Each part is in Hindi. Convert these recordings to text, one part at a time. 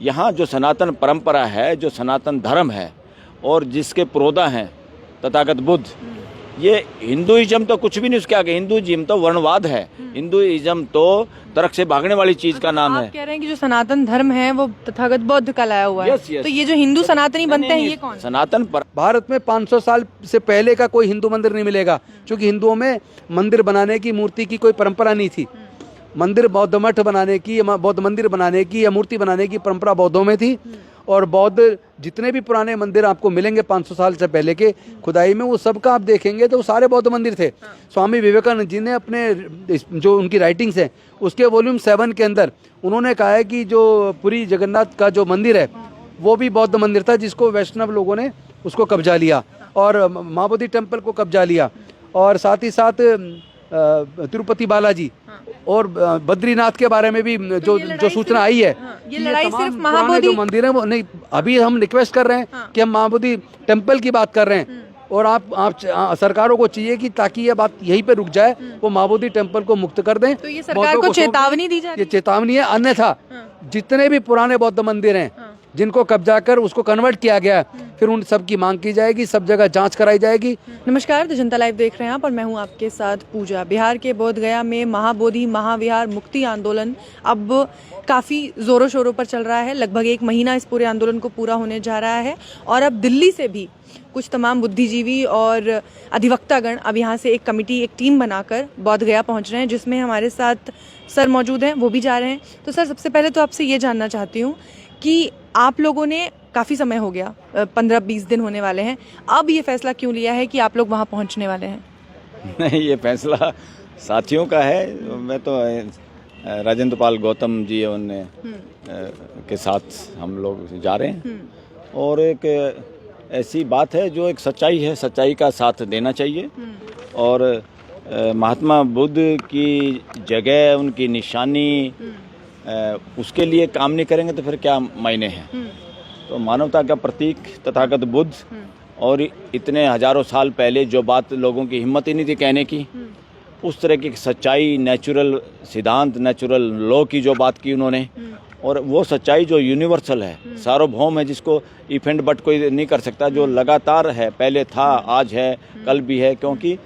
यहाँ जो सनातन परंपरा है, जो सनातन धर्म है और जिसके पुरोधा हैं तथागत बुद्ध, ये हिंदुइज्म तो कुछ भी नहीं उसके आगे। हिंदुइज्म तो वर्णवाद है, हिंदुइज्म तो तर्क से भागने वाली चीज का नाम है। आप कह रहे हैं कि जो सनातन धर्म है वो तथागत बुद्ध का लाया हुआ है। Yes, yes. तो ये जो हिंदू सनातनी बनते हैं ये कौन? सनातन पर भारत में 500 साल से पहले का कोई हिंदू मंदिर नहीं मिलेगा, क्योंकि हिंदुओं में मंदिर बनाने की, मूर्ति की कोई परंपरा नहीं थी। मंदिर, बौद्ध मठ बनाने की, बौद्ध मंदिर बनाने की या मूर्ति बनाने की परंपरा बौद्धों में थी। और बौद्ध जितने भी पुराने मंदिर आपको मिलेंगे 500 साल से पहले के खुदाई में, वो सबका आप देखेंगे तो वो सारे बौद्ध मंदिर थे। स्वामी विवेकानंद जी ने अपने जो उनकी राइटिंग्स हैं उसके वॉल्यूम 7 के अंदर उन्होंने कहा है कि जो पुरी जगन्नाथ का जो मंदिर है वो भी बौद्ध मंदिर था, जिसको वैष्णव लोगों ने उसको कब्जा लिया और महाबोधि टेम्पल को कब्जा लिया। और साथ ही साथ तिरुपति बालाजी और बद्रीनाथ के बारे में भी जो सूचना आई है, ये लड़ाई तमाम सिर्फ पुराने महाबोधि जो मंदिर है वो नहीं। अभी हम रिक्वेस्ट कर रहे हैं कि हम महाबोधि टेम्पल की बात कर रहे हैं और आप सरकारों को चाहिए कि ताकि ये बात यहीं पे रुक जाए, वो महाबोधि टेम्पल को मुक्त कर दें। तो ये सरकार को चेतावनी दी जा रही ये चेतावनी है। अन्यथा जितने भी पुराने बौद्ध मंदिर हैं जिनको कब्जा कर उसको कन्वर्ट किया गया, फिर उन सब की मांग की जाएगी, सब जगह जांच कराई जाएगी। नमस्कार, तो जनता लाइव देख रहे हैं आप और मैं हूं आपके साथ पूजा। बिहार के बोध गया में महाबोधि महाविहार मुक्ति आंदोलन अब काफ़ी ज़ोरों शोरों पर चल रहा है। लगभग 1 महीना इस पूरे आंदोलन को पूरा होने जा रहा है और अब दिल्ली से भी कुछ तमाम बुद्धिजीवी और अधिवक्तागण अब यहाँ से एक कमेटी, एक टीम बनाकर बोध गया पहुँच रहे हैं, जिसमें हमारे साथ सर मौजूद हैं, वो भी जा रहे हैं। तो सर, सबसे पहले तो आपसे ये जानना चाहती हूँ कि आप लोगों ने काफ़ी समय हो गया, 15-20 दिन होने वाले हैं, अब ये फैसला क्यों लिया है कि आप लोग वहाँ पहुँचने वाले हैं? नहीं, ये फैसला साथियों का है। मैं तो राजेंद्र पाल गौतम जी उनने के साथ हम लोग जा रहे हैं और एक ऐसी बात है जो एक सच्चाई है, सच्चाई का साथ देना चाहिए। और महात्मा बुद्ध की जगह, उनकी निशानी, उसके लिए काम नहीं करेंगे तो फिर क्या मायने हैं। तो मानवता का प्रतीक तथागत बुद्ध और इतने हजारों साल पहले जो बात लोगों की हिम्मत ही नहीं थी कहने की, उस तरह की सच्चाई, नेचुरल सिद्धांत, नेचुरल लॉ की जो बात की उन्होंने, और वो सच्चाई जो यूनिवर्सल है, सार्वभौम है, जिसको इफ एंड बट कोई नहीं कर सकता, जो लगातार है, पहले था, आज है, कल भी है, क्योंकि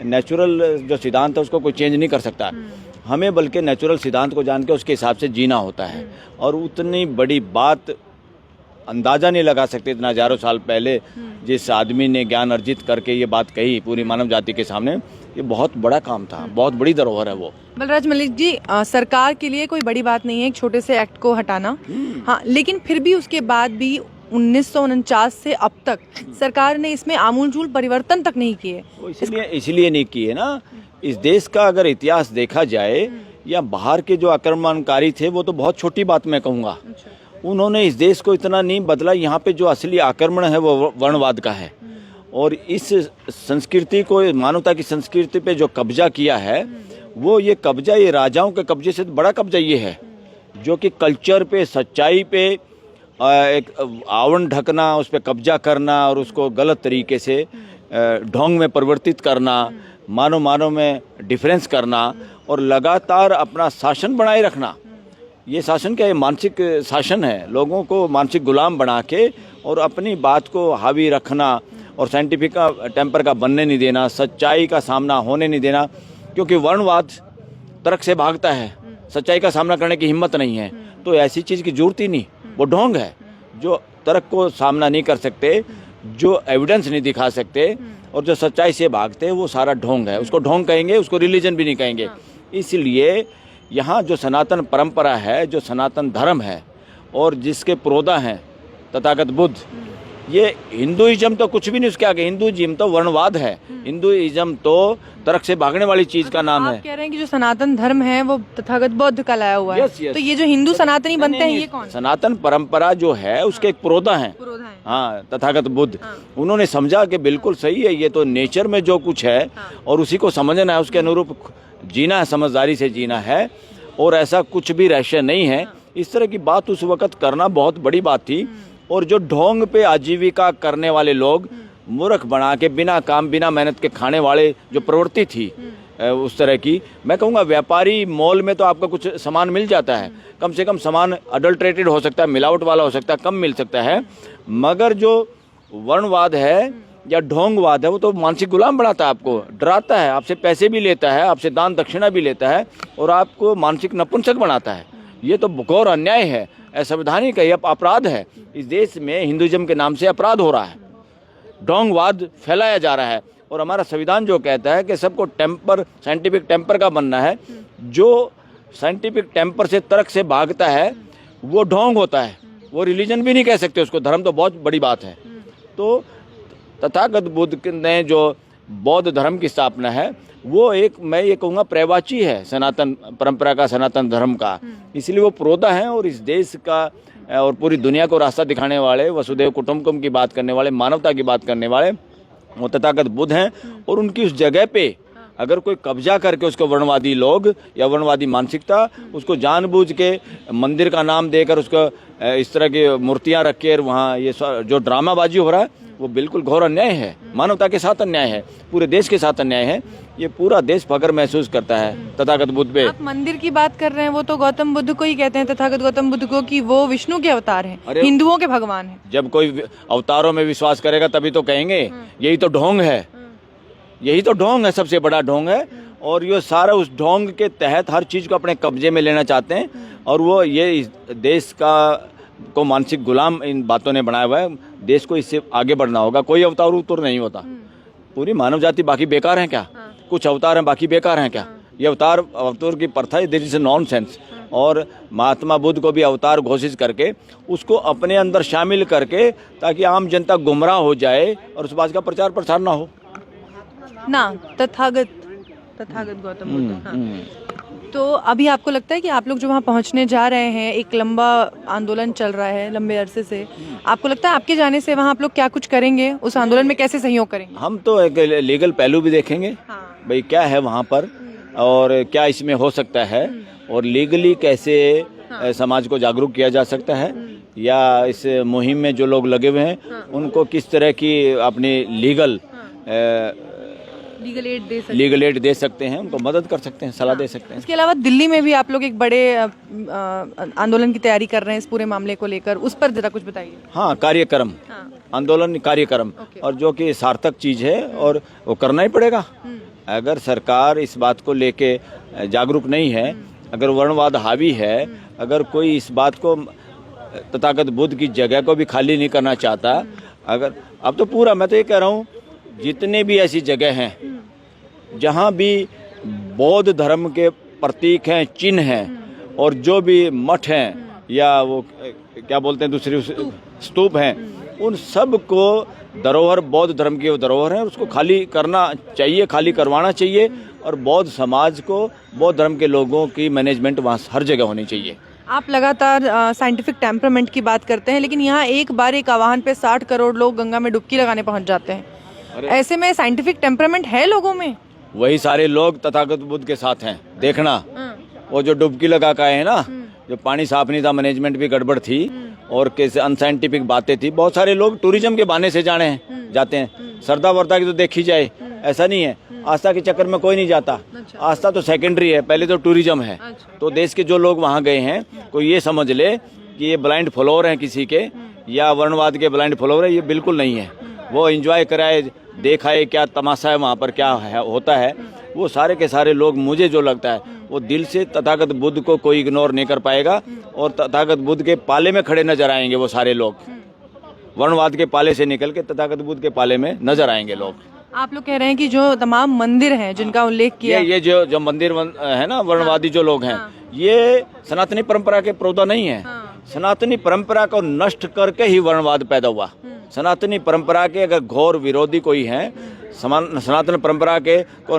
नेचुरल जो सिद्धांत है उसको कोई चेंज नहीं कर सकता। हमें बल्कि नेचुरल सिद्धांत को जान के उसके हिसाब से जीना होता है। और उतनी बड़ी बात अंदाज़ा नहीं लगा सकते इतना हजारों साल पहले जिस आदमी ने ज्ञान अर्जित करके ये बात कही पूरी मानव जाति के सामने, ये बहुत बड़ा काम था, बहुत बड़ी धरोहर है वो। बलराज मलिक जी, सरकार के लिए कोई बड़ी बात नहीं है एक छोटे से एक्ट को हटाना, हाँ, लेकिन फिर भी उसके बाद भी 1949 से अब तक सरकार ने इसमें आमूलचूल परिवर्तन तक नहीं किए। इसलिए नहीं किए ना। इस देश का अगर इतिहास देखा जाए, या बाहर के जो आक्रमणकारी थे वो तो बहुत छोटी बात मैं कहूँगा, उन्होंने इस देश को इतना नहीं बदला। यहाँ पे जो असली आक्रमण है वो वर्णवाद का है। और इस संस्कृति को, मानवता की संस्कृति पे जो कब्जा किया है, वो ये कब्जा, ये राजाओं के कब्जे से बड़ा कब्जा ये है, जो कि कल्चर पे, सच्चाई पे एक आवरण ढकना, उस पर कब्जा करना और उसको गलत तरीके से ढोंग में परिवर्तित करना, मानव में डिफरेंस करना और लगातार अपना शासन बनाए रखना। ये शासन क्या है? मानसिक शासन है, लोगों को मानसिक गुलाम बना के और अपनी बात को हावी रखना और साइंटिफिक का टेम्पर का बनने नहीं देना, सच्चाई का सामना होने नहीं देना, क्योंकि वर्णवाद तर्क से भागता है, सच्चाई का सामना करने की हिम्मत नहीं है। तो ऐसी चीज़ की जरूरत ही नहीं, वो ढोंग है। जो तर्क को सामना नहीं कर सकते, जो एविडेंस नहीं दिखा सकते और जो सच्चाई से भागते हैं, वो सारा ढोंग है। उसको ढोंग कहेंगे, उसको रिलीजन भी नहीं कहेंगे। इसलिए यहाँ जो सनातन परंपरा है, जो सनातन धर्म है और जिसके पुरोधा हैं तथागत बुद्ध, ये हिंदुइज्म तो कुछ भी नहीं उसके आगे। हिंदुइज्म तो वर्णवाद है, हिंदुइज्म तो तर्क से भागने वाली चीज का नाम है। आप कह रहे हैं कि जो सनातन धर्म है वो तथागत बुद्ध का लाया हुआ है। Yes, yes. तो ये जो हिंदू सनातनी बनते हैं ये कौन? सनातन परंपरा जो है उसके एक पुरोधा है, हाँ, तथागत बुद्ध। उन्होंने समझा कि बिल्कुल सही है, ये तो नेचर में जो कुछ है और उसी को समझना है, उसके अनुरूप जीना है, समझदारी से जीना है, और ऐसा कुछ भी रहस्य नहीं है। इस तरह की बात उस वक्त करना बहुत बड़ी बात थी। और जो ढोंग पे आजीविका करने वाले लोग, मूर्ख बना के, बिना काम बिना मेहनत के खाने वाले जो प्रवृत्ति थी, उस तरह की। मैं कहूँगा व्यापारी मॉल में तो आपका कुछ सामान मिल जाता है, कम से कम सामान अडल्ट्रेटेड हो सकता है, मिलावट वाला हो सकता है, कम मिल सकता है, मगर जो वर्णवाद है या ढोंगवाद है वो तो मानसिक गुलाम बनाता है, आपको डराता है, आपसे पैसे भी लेता है, आपसे दान दक्षिणा भी लेता है और आपको मानसिक नपुंसक बनाता है। ये तो घोर अन्याय है, असंवैधानिक है, यह अपराध है। इस देश में हिंदुइज्म के नाम से अपराध हो रहा है, ढोंगवाद फैलाया जा रहा है और हमारा संविधान जो कहता है कि सबको टेम्पर, साइंटिफिक टेम्पर का बनना है। जो साइंटिफिक टेम्पर से, तर्क से भागता है वो ढोंग होता है, वो रिलीजन भी नहीं कह सकते उसको, धर्म तो बहुत बड़ी बात है। तो तथागत बुद्ध ने जो बौद्ध धर्म की स्थापना है वो एक, मैं ये कहूँगा, पर्यायवाची है सनातन परंपरा का, सनातन धर्म का। इसलिए वो प्रोदा है और इस देश का और पूरी दुनिया को रास्ता दिखाने वाले, वसुदेव कुटुंबकम की बात करने वाले, मानवता की बात करने वाले वो तथागत बुद्ध हैं। और उनकी उस जगह पे अगर कोई कब्जा करके उसको वर्णवादी लोग या वर्णवादी मानसिकता उसको जानबूझ के मंदिर का नाम देकर उसको इस तरह की मूर्तियां रख के वहाँ ये जो ड्रामाबाजी हो रहा है वो बिल्कुल घोर अन्याय है, मानवता के साथ अन्याय है, पूरे देश के साथ अन्याय है। ये पूरा देश फख्र महसूस करता है तथागत बुद्ध पे। आप मंदिर की बात कर रहे हैं, वो तो गौतम बुद्ध को ही कहते हैं, तथागत गौतम बुद्ध को, कि वो विष्णु के अवतार हैं, हिंदुओं के भगवान हैं। जब कोई अवतारों में विश्वास करेगा तभी तो कहेंगे। यही तो ढोंग है, यही तो ढोंग है, सबसे बड़ा ढोंग है। और ये सारा उस ढोंग के तहत हर चीज को अपने कब्जे में लेना चाहते हैं और वो ये इस देश का को मानसिक गुलाम इन बातों ने बनाया हुआ है। देश को इससे आगे बढ़ना होगा। कोई अवतार उत्तर नहीं होता, पूरी मानव जाति बाकी बेकार है क्या? कुछ अवतार हैं बाकी बेकार हैं क्या? ये अवतार की प्रथा है, दिस इज नॉनसेंस। और महात्मा बुद्ध को भी अवतार घोषित करके उसको अपने अंदर शामिल करके ताकि आम जनता गुमराह हो जाए और उस बात का प्रचार प्रसार ना हो ना। तथागत गौतम बुद्ध। हाँ। तो अभी आपको लगता है कि आप लोग जो वहाँ पहुँचने जा रहे हैं, एक लंबा आंदोलन चल रहा है लंबे अरसे से, आपको लगता है आपके जाने से वहाँ आप लोग क्या कुछ करेंगे, उस आंदोलन में कैसे सहयोग करेंगे? हम तो एक लीगल पहलू भी देखेंगे। हाँ। भाई क्या है वहाँ पर और क्या इसमें हो सकता है और लीगली कैसे समाज को जागरूक किया जा सकता है, या इस मुहिम में जो लोग लगे हुए हैं उनको किस तरह की अपनी लीगल एड दे सकते हैं, उनको मदद कर सकते हैं, सलाह दे सकते हैं। इसके अलावा दिल्ली में भी आप लोग एक बड़े आंदोलन की तैयारी कर रहे हैं इस पूरे मामले को लेकर, उस पर जरा कुछ बताइए। हाँ, कार्यक्रम, आंदोलन कार्यक्रम, और जो कि सार्थक चीज है और वो करना ही पड़ेगा। अगर सरकार इस बात को लेके जागरूक नहीं है, अगर वर्णवाद हावी है, अगर कोई इस बात को तथागत बुद्ध की जगह को भी खाली नहीं करना चाहता, अगर अब तो पूरा, मैं तो ये कह रहा हूँ जितने भी ऐसी जगह हैं जहाँ भी बौद्ध धर्म के प्रतीक हैं, चिन्ह हैं, और जो भी मठ हैं या वो क्या बोलते हैं दूसरी स्तूप हैं, उन सब को धरोहर, बौद्ध धर्म की वो धरोहर है, उसको खाली करना चाहिए, खाली करवाना चाहिए। और बौद्ध समाज को, बौद्ध धर्म के लोगों की मैनेजमेंट वहाँ हर जगह होनी चाहिए। आप लगातार साइंटिफिक टेम्परामेंट की बात करते हैं, लेकिन यहाँ एक बार एक आवाहन पे 60 करोड़ लोग गंगा में डुबकी लगाने पहुँच जाते हैं। ऐसे में साइंटिफिक टेम्परामेंट है लोगों में? वही सारे लोग तथागत बुद्ध के साथ हैं, देखना। वो जो डुबकी लगा के आए हैं ना, जो पानी साफ नहीं था, मैनेजमेंट भी गड़बड़ थी और कैसे अनसाइंटिफिक बातें थी। बहुत सारे लोग टूरिज्म के बहाने से जाते हैं। सरदा वर्दा की तो देखी जाए, ऐसा नहीं है। आस्था के चक्कर में कोई नहीं जाता। आस्था तो सेकेंडरी है, पहले तो टूरिज्म है। तो देश के जो लोग वहाँ गए हैं, कोई ये समझ ले कि ये ब्लाइंड फॉलोअर हैं किसी के या वर्णवाद के ब्लाइंड फॉलोअर है, ये बिल्कुल नहीं है। वो एंजॉय कराए, देखाए क्या तमाशा है वहाँ पर, क्या होता है। वो सारे के सारे लोग, मुझे जो लगता है, वो दिल से तथागत बुद्ध को कोई इग्नोर नहीं कर पाएगा और तथागत बुद्ध के पाले में खड़े नजर आएंगे। वो सारे लोग वर्णवाद के पाले से निकल के तथागत बुद्ध के पाले में नजर आएंगे लोग। आप लोग कह रहे हैं कि जो तमाम मंदिर हैं जिनका उल्लेख किया, ये जो मंदिर है ना, वर्णवादी जो लोग हैं, ये सनातनी परंपरा के प्रोदा नहीं है। सनातनी परंपरा को नष्ट करके ही वर्णवाद पैदा हुआ। सनातनी परंपरा के अगर घोर विरोधी कोई हैं, सनातन परंपरा के को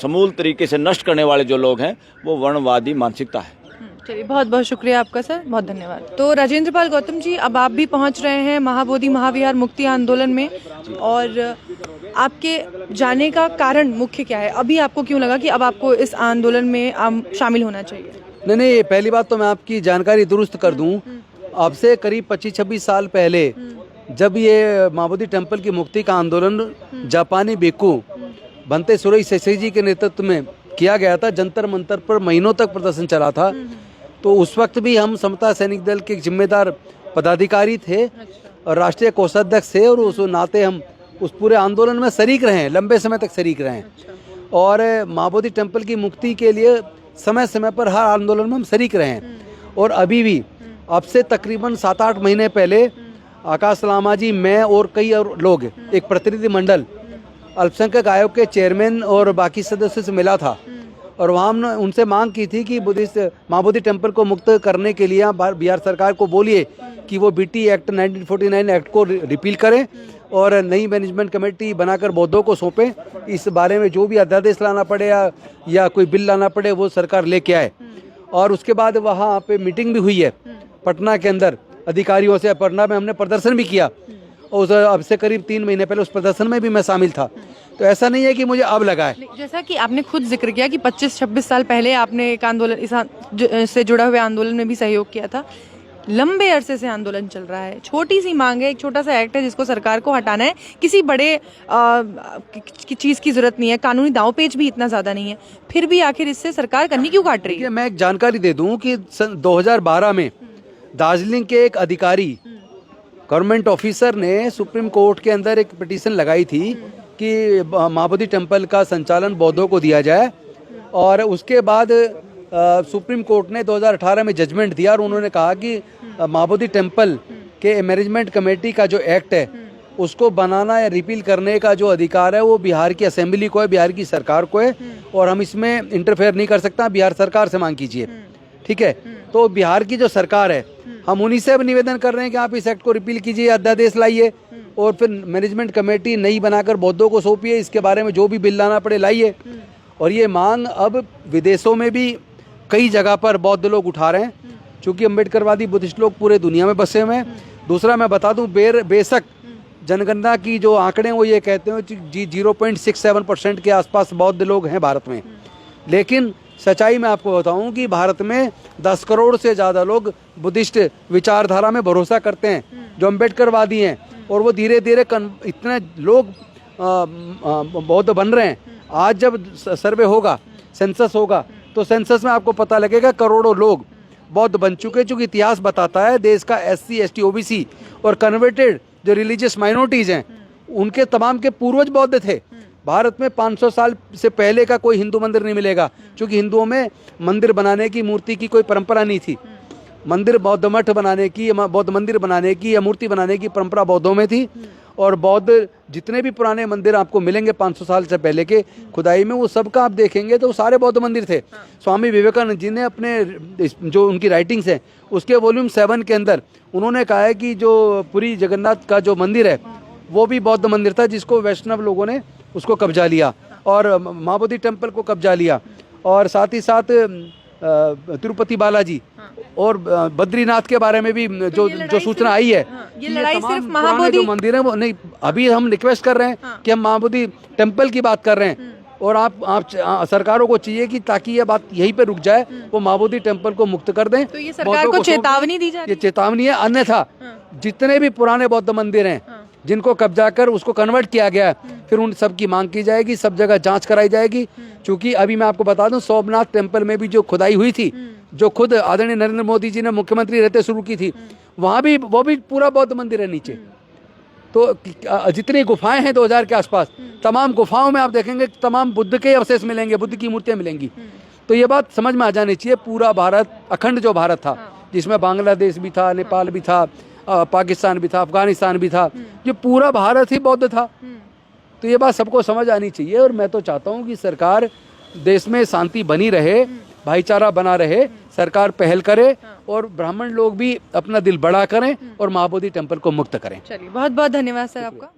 समूल तरीके से नष्ट करने वाले जो लोग हैं, वो वर्णवादी मानसिकता है। चलिए, बहुत बहुत शुक्रिया आपका सर, बहुत धन्यवाद। तो राजेंद्र पाल गौतम जी, अब आप भी पहुंच रहे हैं महाबोधि महाविहार मुक्ति आंदोलन में, और आपके जाने का कारण मुख्य क्या है? अभी आपको क्यों लगा कि अब आपको इस आंदोलन में शामिल होना चाहिए? नहीं, पहली बात तो मैं आपकी जानकारी दुरुस्त कर दूं। अब से करीब 25-26 साल पहले जब ये महाबोधि टेम्पल की मुक्ति का आंदोलन जापानी बेकू बनते सुरेश सेसेई जी के नेतृत्व में किया गया था, जंतर मंतर पर महीनों तक प्रदर्शन चला था। तो उस वक्त भी हम समता सैनिक दल के जिम्मेदार पदाधिकारी थे और राष्ट्रीय कोषाध्यक्ष थे, और उस नाते हम उस पूरे आंदोलन में शरीक रहे हैं, लंबे समय तक शरीक रहे हैं। और माँ बोधि टेम्पल की मुक्ति के लिए समय समय पर हर आंदोलन में हम शरीक रहे हैं। और अभी भी अब से तकरीबन 7-8 महीने पहले आकाश लामा जी, मैं और कई और लोग, एक प्रतिनिधि मंडल अल्पसंख्यक आयोग के चेयरमैन और बाकी सदस्यों से मिला था, और वहाँ हमने उनसे मांग की थी कि बुद्धिस्ट माँ बोधि टेम्पल को मुक्त करने के लिए बिहार सरकार को बोलिए कि वो बीटी एक्ट 1949 एक्ट को रिपील करें और नई मैनेजमेंट कमेटी बनाकर बौद्धों को सौंपें। इस बारे में जो भी अध्यादेश लाना पड़े या कोई बिल लाना पड़े वो सरकार लेके आए। और उसके बाद वहाँ पे मीटिंग भी हुई है पटना के अंदर अधिकारियों से। पटना में हमने प्रदर्शन भी किया, और अब से करीब 3 महीने पहले उस प्रदर्शन में भी मैं शामिल था। तो ऐसा नहीं है कि मुझे अब लगा है। जैसा कि आपने खुद जिक्र किया कि 25-26 साल पहले आपने एक आंदोलन से जुड़ा हुए आंदोलन में भी सहयोग किया था। लंबे अरसे से आंदोलन चल रहा है, छोटी सी मांग है, एक छोटा सा एक्ट है जिसको सरकार को हटाना है। किसी बड़े चीज की जरूरत नहीं है, कानूनी दांवपेच भी इतना ज्यादा नहीं है, फिर भी आखिर इससे सरकार करनी क्यों काट रही है? मैं एक जानकारी दे दूं कि 2012 में दार्जिलिंग के एक अधिकारी, गवर्नमेंट ऑफिसर ने सुप्रीम कोर्ट के अंदर एक पिटीशन लगाई थी कि माँ बोधि टेम्पल का संचालन बौद्धों को दिया जाए। और उसके बाद सुप्रीम कोर्ट ने 2018 में जजमेंट दिया और उन्होंने कहा कि माँ बोधि टेम्पल के मैनेजमेंट कमेटी का जो एक्ट है उसको बनाना या रिपील करने का जो अधिकार है वो बिहार की असेंबली को है, बिहार की सरकार को है, और हम इसमें इंटरफेयर नहीं कर सकता। बिहार सरकार से मांग कीजिए, ठीक है। तो बिहार की जो सरकार है, हम उन्हीं से अब निवेदन कर रहे हैं कि आप इस एक्ट को रिपील कीजिए, अध्यादेश लाइए, और फिर मैनेजमेंट कमेटी नई बनाकर बौद्धों को सौंपिए। इसके बारे में जो भी बिल लाना पड़े लाइए। और ये मांग अब विदेशों में भी कई जगह पर बौद्ध लोग उठा रहे हैं, क्योंकि अम्बेडकरवादी बुद्धिस्ट लोग पूरे दुनिया में बसे हुए हैं। दूसरा मैं बता दूं, बेशक जनगणना की जो आंकड़े वो ये कहते हैं जी 0.67% के आसपास बौद्ध लोग हैं भारत में, लेकिन सच्चाई में आपको बताऊं कि भारत में 10 करोड़ से ज़्यादा लोग बुद्धिस्ट विचारधारा में भरोसा करते हैं, जो अम्बेडकरवादी हैं, और वो धीरे धीरे इतने लोग बौद्ध बन रहे हैं। आज जब सर्वे होगा, सेंसस होगा, तो सेंसस में आपको पता लगेगा करोड़ों लोग बौद्ध बन चुके, चूँकि इतिहास बताता है देश का SC, ST, OBC और कन्वर्टेड जो रिलीजियस माइनॉरिटीज़ हैं उनके तमाम के पूर्वज बौद्ध थे। भारत में 500 साल से पहले का कोई हिंदू मंदिर नहीं मिलेगा, क्योंकि हिंदुओं में मंदिर बनाने की, मूर्ति की कोई परंपरा नहीं थी। मंदिर बौद्ध मठ बनाने की, बौद्ध मंदिर बनाने की या मूर्ति बनाने की परंपरा बौद्धों में थी। और बौद्ध जितने भी पुराने मंदिर आपको मिलेंगे 500 साल से पहले के खुदाई में, वो सबका आप देखेंगे तो सारे बौद्ध मंदिर थे। स्वामी विवेकानंद जी ने अपने जो उनकी राइटिंग्स हैं उसके वॉल्यूम 7 के अंदर उन्होंने कहा है कि जो पुरी जगन्नाथ का जो मंदिर है वो भी बौद्ध मंदिर था, जिसको वैष्णव लोगों ने उसको कब्जा लिया और माँ बोधि टेम्पल को कब्जा लिया। और साथ ही साथ तिरुपति बालाजी और बद्रीनाथ के बारे में भी जो सूचना आई है, ये लड़ाई सिर्फ महाबोधि जो मंदिर है वो नहीं। अभी हम रिक्वेस्ट कर रहे हैं कि हम माँ बोधि टेम्पल की बात कर रहे हैं, और आप सरकारों को चाहिए कि ताकि ये बात यहीं पे रुक जाए, वो माँ बोधि टेम्पल को मुक्त कर दें। तो ये सरकार को चेतावनी दी जा रही है? ये चेतावनी है। अन्यथा जितने भी पुराने बौद्ध मंदिर हैं जिनको कब्जा कर उसको कन्वर्ट किया गया, फिर उन सब की मांग की जाएगी, सब जगह जांच कराई जाएगी। क्योंकि अभी मैं आपको बता दूं, सोमनाथ टेम्पल में भी जो खुदाई हुई थी, जो खुद आदरणीय नरेंद्र मोदी जी ने मुख्यमंत्री रहते शुरू की थी, वहाँ भी वो भी पूरा बौद्ध मंदिर है नीचे। तो जितनी गुफाएं हैं 2000 के आसपास, तमाम गुफाओं में आप देखेंगे तमाम बुद्ध के अवशेष मिलेंगे, बुद्ध की मूर्तियाँ मिलेंगी। तो ये बात समझ में आ जानी चाहिए। पूरा भारत, अखंड जो भारत था, जिसमें बांग्लादेश भी था, नेपाल भी था, पाकिस्तान भी था, अफगानिस्तान भी था, ये पूरा भारत ही बौद्ध था। तो ये बात सबको समझ आनी चाहिए। और मैं तो चाहता हूँ कि सरकार, देश में शांति बनी रहे, भाईचारा बना रहे, सरकार पहल करे और ब्राह्मण लोग भी अपना दिल बड़ा करें और माँ बोधि टेम्पल को मुक्त करें। चलिए, बहुत बहुत धन्यवाद सर आपका।